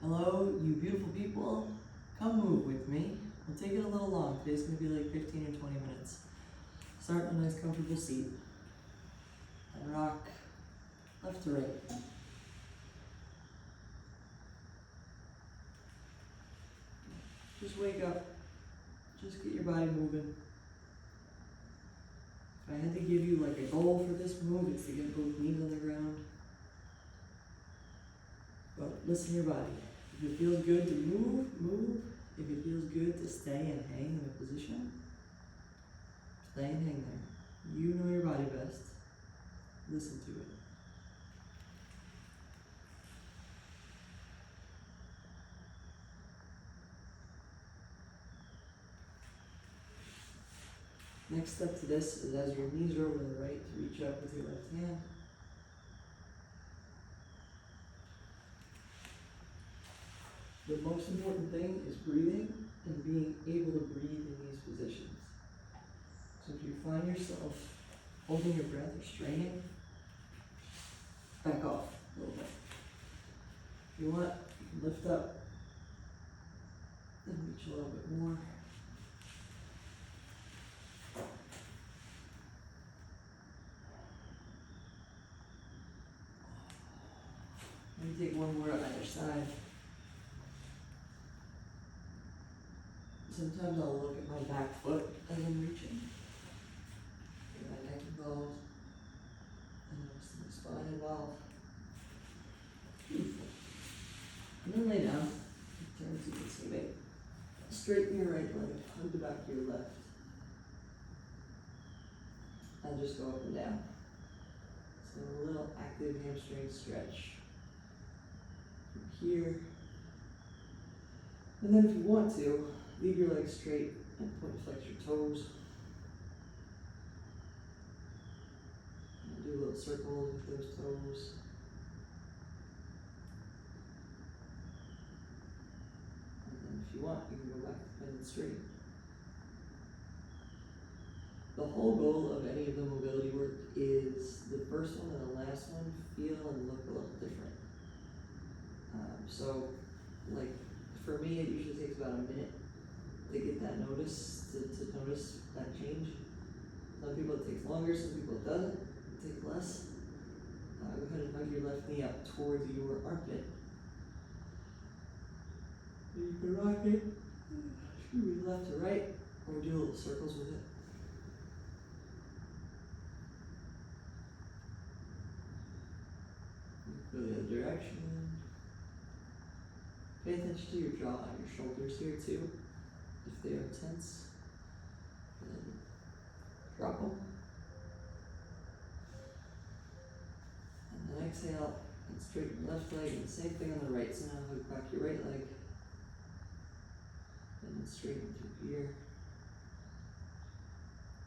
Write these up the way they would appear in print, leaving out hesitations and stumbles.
Hello, you beautiful people. Come move with me. We'll take it a little long. Today's gonna be like 15 or 20 minutes. Start in a nice comfortable seat. And rock left to right. Just wake up. Just get your body moving. If I had to give you like a goal for this move, it's to get both knees on the ground. But listen to your body. If it feels good to move, move. If it feels good to stay and hang in a position, stay and hang there. You know your body best. Listen to it. Next step to this is as your knees are over to the right, to reach up with your left hand. The most important thing is breathing and being able to breathe in these positions. So if you find yourself holding your breath or straining, back off a little bit. If you want, you can lift up and reach a little bit more. Let me take one more on either side. Sometimes I'll look at my back foot as I'm reaching. Get my neck involved. And notice my spine involved. Beautiful. And then lay down. Turn so you can see me. Straighten your right leg. Hug the back of your left. And just go up and down. So a little active hamstring stretch. From here. And then if you want to, leave your legs straight and point flex your toes. And do a little circle with those toes. And then if you want, you can go back to bend straight. The whole goal of any of the mobility work is the first one and the last one feel and look a little different. So, like, for me, it usually takes about a minute to get that notice, to notice that change. Some people it takes longer, some people it doesn't. It takes less. Go ahead and hug your left knee up towards your armpit. You can rock it, left to right, or do little circles with it. Go the other direction. Pay attention to your jaw and your shoulders here too. If they are tense, then drop them. And then exhale and straighten the left leg, and the same thing on the right. So now hook back your right leg. And then straighten through here.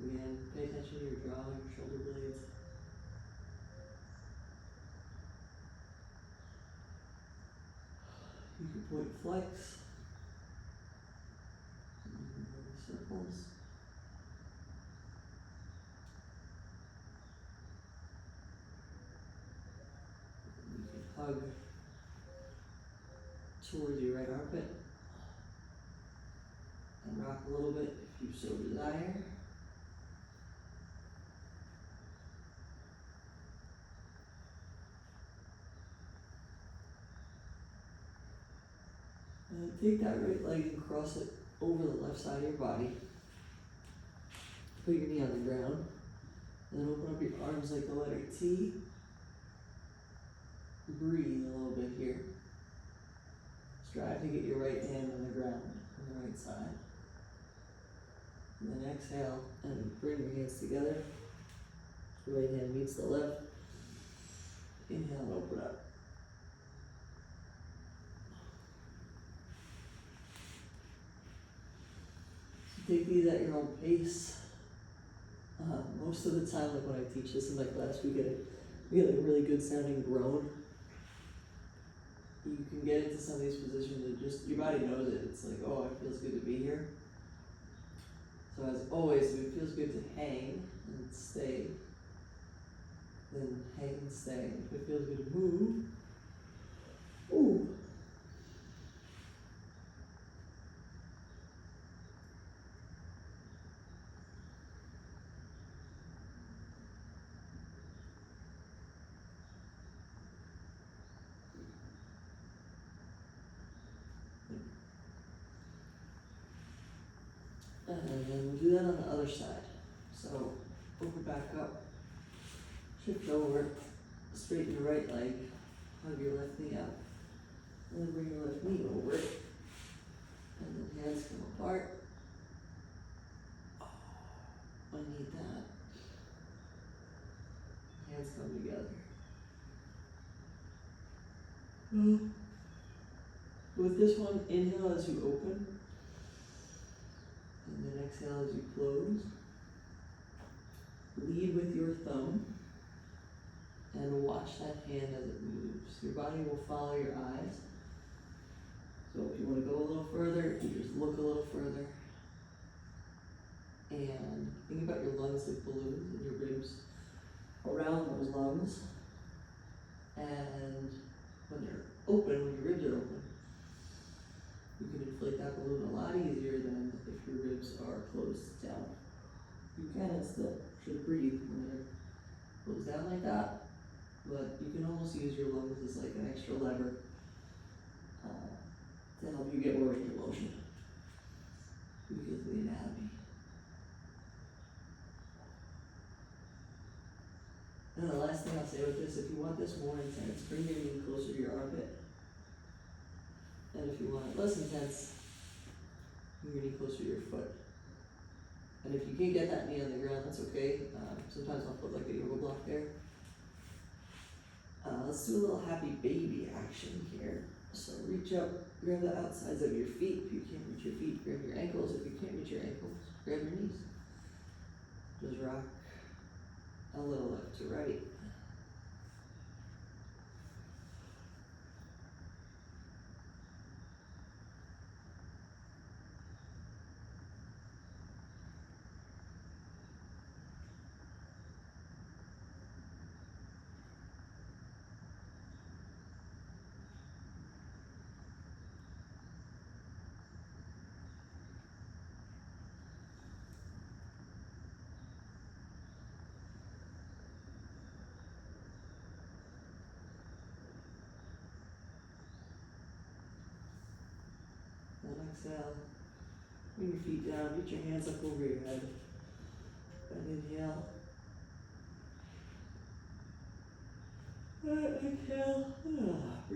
Again, pay attention to your jaw and your shoulder blades. You can point flex. Circles. You can hug towards your right armpit and rock a little bit if you so desire. And take that right leg and cross it over the left side of your body. Put your knee on the ground. And then open up your arms like the letter T. Breathe a little bit here. Strive to get your right hand on the ground on the right side. And then exhale and bring your hands together. The right hand meets the left. Inhale and open up. Take these at your own pace. Most of the time, like when I teach this in my class, we get a really good sounding groan. You can get into some of these positions and just, your body knows it. It's like, oh, it feels good to be here. So as always, if it feels good to hang and stay, then hang and stay. If it feels good to move, ooh, And then we'll do that on the other side. So open back up, shift over, straighten your right leg, hug your left knee up, and then bring your left knee over, and then hands come apart. Oh, I need that. Hands come together. With this one, inhale as you open, and then exhale as you close. Lead with your thumb, and watch that hand as it moves. Your body will follow your eyes. So if you want to go a little further, you just look a little further. And think about your lungs like balloons and your ribs around those lungs. And when they're open, when your ribs are open, you can inflate that balloon a lot easier than if your ribs are closed down. You can and still should breathe when they're closed down like that, but you can almost use your lungs as like an extra lever to help you get more range of motion because of the anatomy. And the last thing I'll say with this, if you want this more intense, bring your knee closer to your armpit. And if you want it less intense, bring your knee closer to your foot. And if you can't get that knee on the ground, that's okay. Sometimes I'll put like a yoga block there. Let's do a little happy baby action here. So reach up, grab the outsides of your feet. If you can't reach your feet, grab your ankles. If you can't reach your ankles, grab your knees. Just rock a little left to right. Then exhale. Bring your feet down, reach your hands up over your head. And inhale. And exhale. Bring them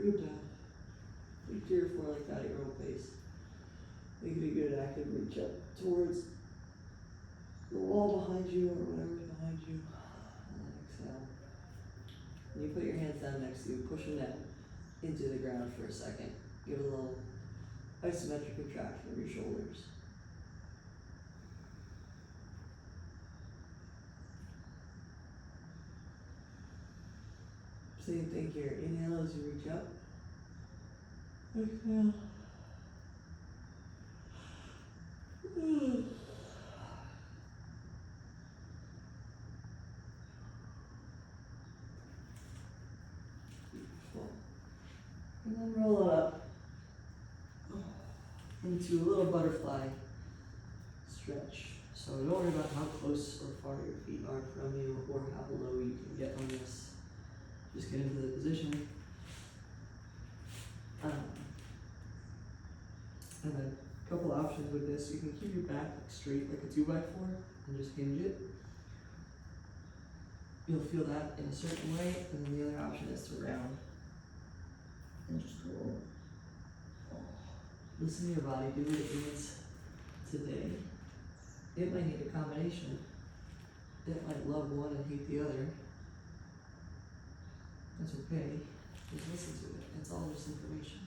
down. Take 3 or 4 like that at your own pace. Make it a good active reach up towards the wall behind you or whatever's behind you. And then exhale. And you put your hands down next to you, push them down into the ground for a second. Give a little isometric contraction of your shoulders. Same thing here. Inhale as you reach up. Exhale. Beautiful. And then roll it up into a little butterfly stretch. So don't worry about how close or far your feet are from you or how low you can get on this. Just get into the position. And then a couple options with this. You can keep your back straight like a 2x4 and just hinge it. You'll feel that in a certain way, and then the other option is to round and just go over. Listen to your body, do what it needs today. It might need a combination. It might love one and hate the other. That's okay. Just listen to it. It's all just information.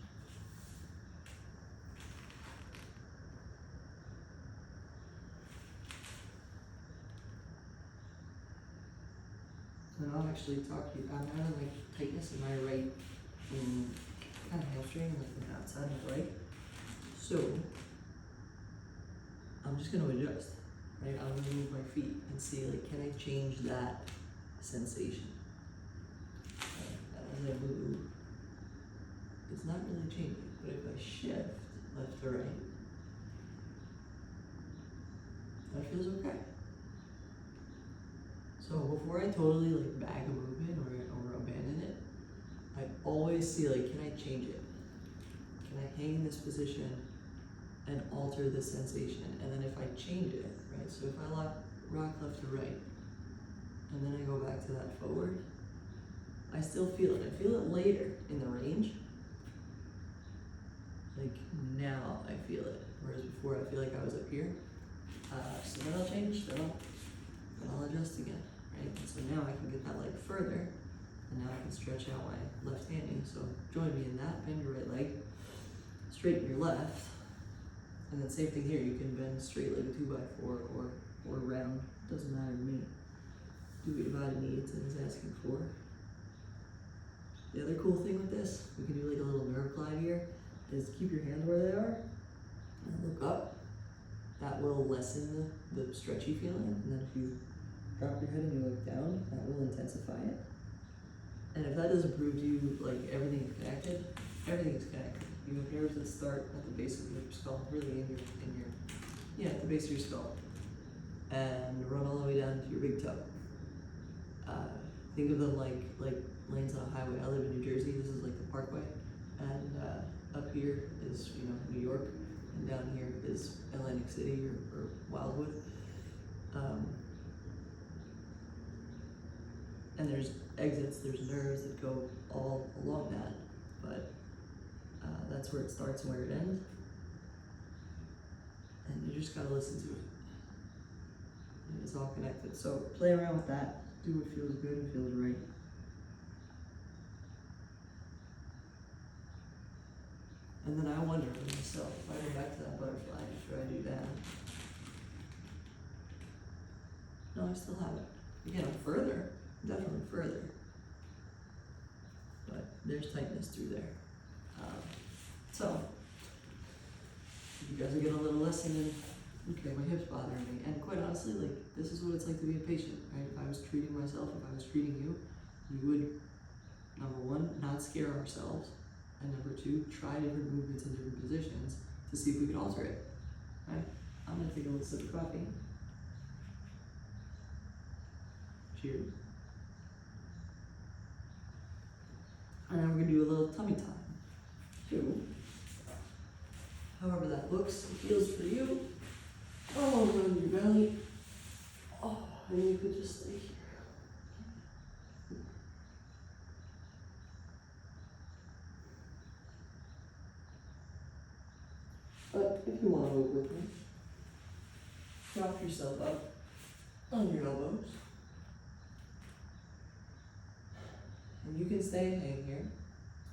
And I'll actually talk to you. I'm having like tightness in my right kind of hamstring, like the outside of the right. So I'm just gonna adjust. Right? I'm gonna move my feet and see like, can I change that sensation? As I move, it's not really changing. But if I shift left to right, that feels okay. So before I totally like bag a movement or abandon it, I always see like, can I change it? Can I hang in this position and alter the sensation. And then if I change it, right, so if I rock left to right, and then I go back to that forward, I still feel it. I feel it later in the range. Like now I feel it, whereas before I feel like I was up here. So then I'll change, then I'll adjust again, right? And so now I can get that leg further, and now I can stretch out my left handing. So join me in that, bend your right leg, straighten your left, and then same thing here, you can bend straight like a 2x4 or round, doesn't matter to me. Do what your body needs and is asking for. The other cool thing with this, we can do like a little nerve glide here, is keep your hands where they are and look up. That will lessen the stretchy feeling, and then if you drop your head and you look down, that will intensify it. And if that doesn't prove to you like everything's connected, everything's connected. You have nerves that start at the base of your skull, really in your at the base of your skull, and run all the way down to your big toe. Think of them like lanes on a highway. I live in New Jersey. This is like the Parkway, and up here is New York, and down here is Atlantic City or Wildwood. And there's exits, there's nerves that go all along that, but that's where it starts and where it ends. And you just gotta listen to it. And it's all connected. So play around with that. Do what feels good and feels right. And then I wonder for myself, if I go back to that butterfly, should I do that? No, I still have it. Again, I'm further, definitely further. But there's tightness through there. So, you guys are getting a little lesson in, okay, my hip's bothering me. And quite honestly, like, this is what it's like to be a patient, right? If I was treating myself, if I was treating you, we would, number one, not scare ourselves. And number two, try different movements in different positions to see if we can alter it, right? I'm gonna take a little sip of coffee. Cheers. And then we're gonna do a little tummy time, too. However that looks and feels for you. Oh, around your belly. Oh, and you could just stay here. But if you want to move with me, prop yourself up on your elbows. And you can stay and hang here.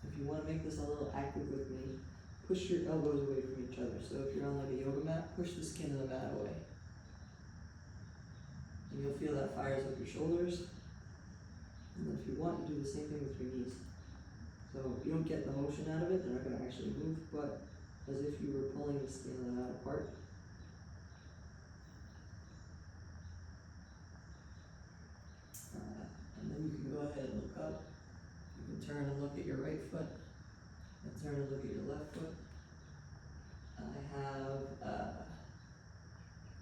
If you want to make this a little active with me, push your elbows away from each other. So if you're on like a yoga mat, push the skin of the mat away. And you'll feel that fires up your shoulders. And then if you want, you do the same thing with your knees. So you don't get the motion out of it, they're not going to actually move, but as if you were pulling the skin of the mat apart. And then you can go ahead and look up. You can turn and look at your right foot, and turn and look at your left foot. I have,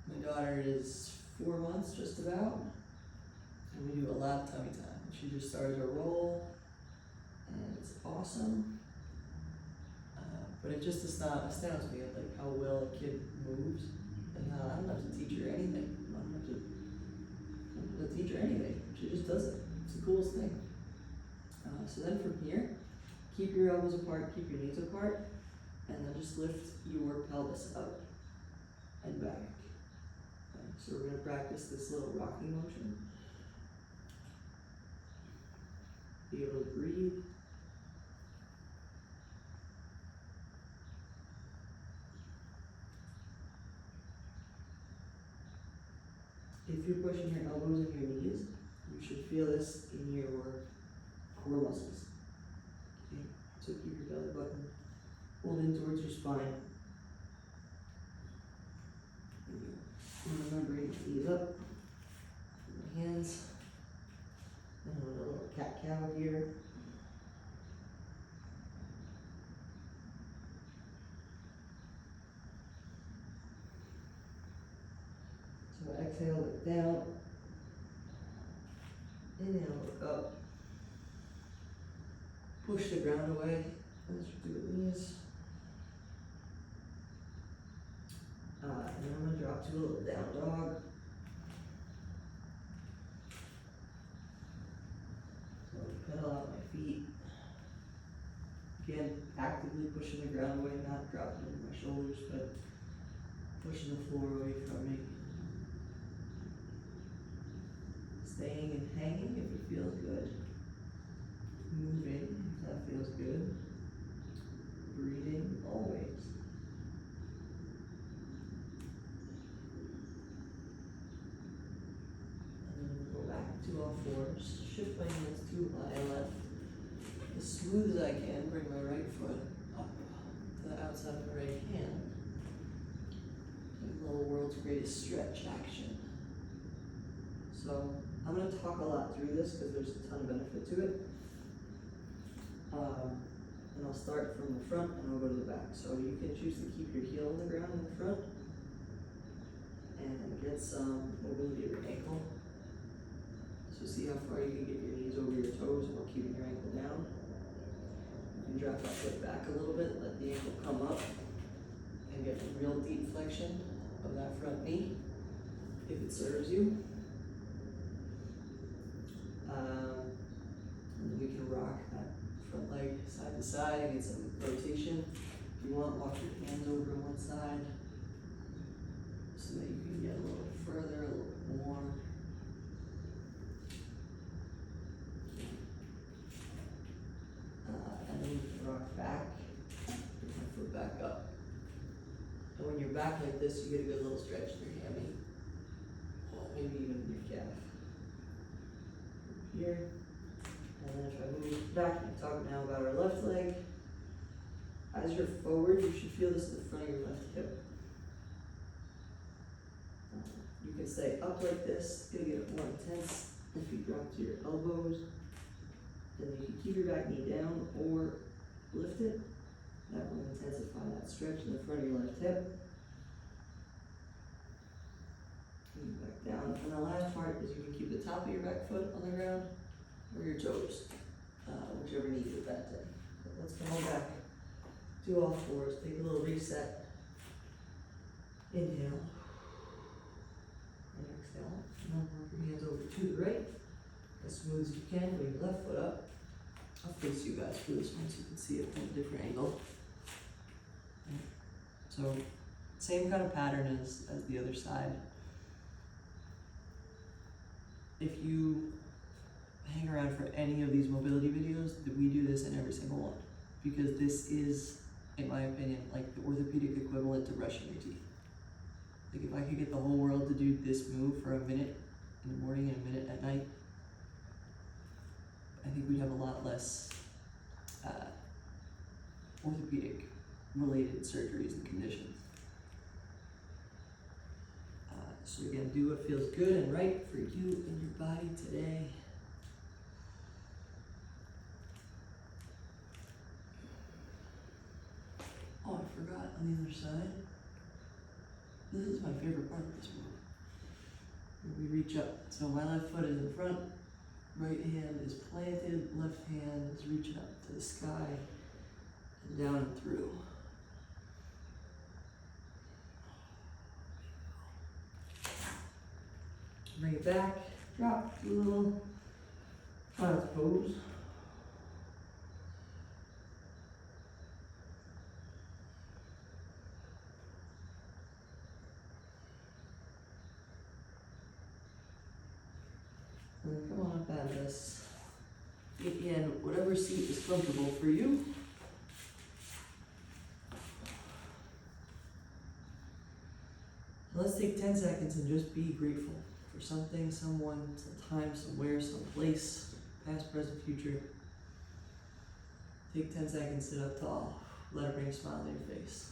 my daughter is 4 months, just about, and we do a lot of tummy time. She just started to roll, and it's awesome. But it just astounds me at like how well a kid moves, and how I don't have to teach her anything. I don't have to teach her anything. She just does it. It's the coolest thing. So then from here, keep your elbows apart, keep your knees apart, and then just lift your pelvis up and back. Okay, so we're going to practice this little rocking motion. Be able to breathe. If you're pushing your elbows and your knees, you should feel this in your core muscles. Okay, so keep your belly button pulled in towards your spine. And remembering to ease up. My hands. And a little cat-cow here. So exhale, look down. Inhale, look up. Push the ground away as you do with knees. drop to a little down dog. So pedal out my feet. Again, actively pushing the ground away, not dropping into my shoulders, but pushing the floor away from me. Staying and hanging if it feels good. Moving if that feels good. Breathing always. And then go back to all fours. Shift my hands to my left. As smooth as I can, bring my right foot up to the outside of the right hand. A little world's greatest stretch action. So I'm going to talk a lot through this because there's a ton of benefit to it. And I'll start from the front and I'll go to the back. So you can choose to keep your heel on the ground in the front and get some mobility of your ankle. So see how far you can get your knees over your toes while keeping your ankle down. You can drop that foot back a little bit, let the ankle come up and get a real deep flexion of that front knee if it serves you. And then we can rock that front leg side to side and get some rotation. If you want, walk your hands over on one side so that you can get a little bit further, a little bit more. And then you can rock back, bring my foot back up. And when you're back like this, you get a good little stretch in your hammy, maybe even in your calf. Here. And then if I move back and talk now about our left leg, as you're forward, you should feel this in the front of your left hip. You can stay up like this, it'll get more intense if you drop to your elbows. Then you can keep your back knee down or lift it. That will intensify that stretch in the front of your left hip. And back down. And the last part is you can keep the top of your back foot on the ground or your toes, whichever knee is that day. But let's come on back. Do all fours. Take a little reset. Inhale. And exhale. And then work your hands over to the right. As smooth as you can. Bring your left foot up. I'll face you guys for this one so you can see it from a different angle. So, same kind of pattern as the other side. If you hang around for any of these mobility videos, we do this in every single one. Because this is, in my opinion, like the orthopedic equivalent to brushing your teeth. Like if I could get the whole world to do this move for a minute in the morning and a minute at night, I think we'd have a lot less orthopedic related surgeries and conditions. So again, do what feels good and right for you and your body today. Oh, I forgot on the other side. This is my favorite part of this move. We reach up. So my left foot is in front, right hand is planted, left hand is reaching up to the sky and down and through. Bring it back, drop to a little child's pose. And then come on up out of this. Get in whatever seat is comfortable for you. Let's take 10 seconds and just be grateful for something, someone, some time, somewhere, some place, past, present, future. Take 10 seconds, sit up tall. Let it bring a smile to your face.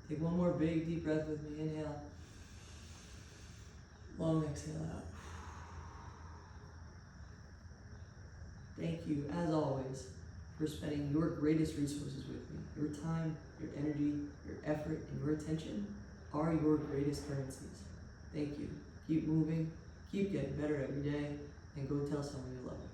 Take one more big deep breath with me. Inhale. Long exhale out. Thank you, as always, for spending your greatest resources with me. Your time, your energy, your effort, and your attention are your greatest currencies. Thank you. Keep moving, keep getting better every day, and go tell someone you love them.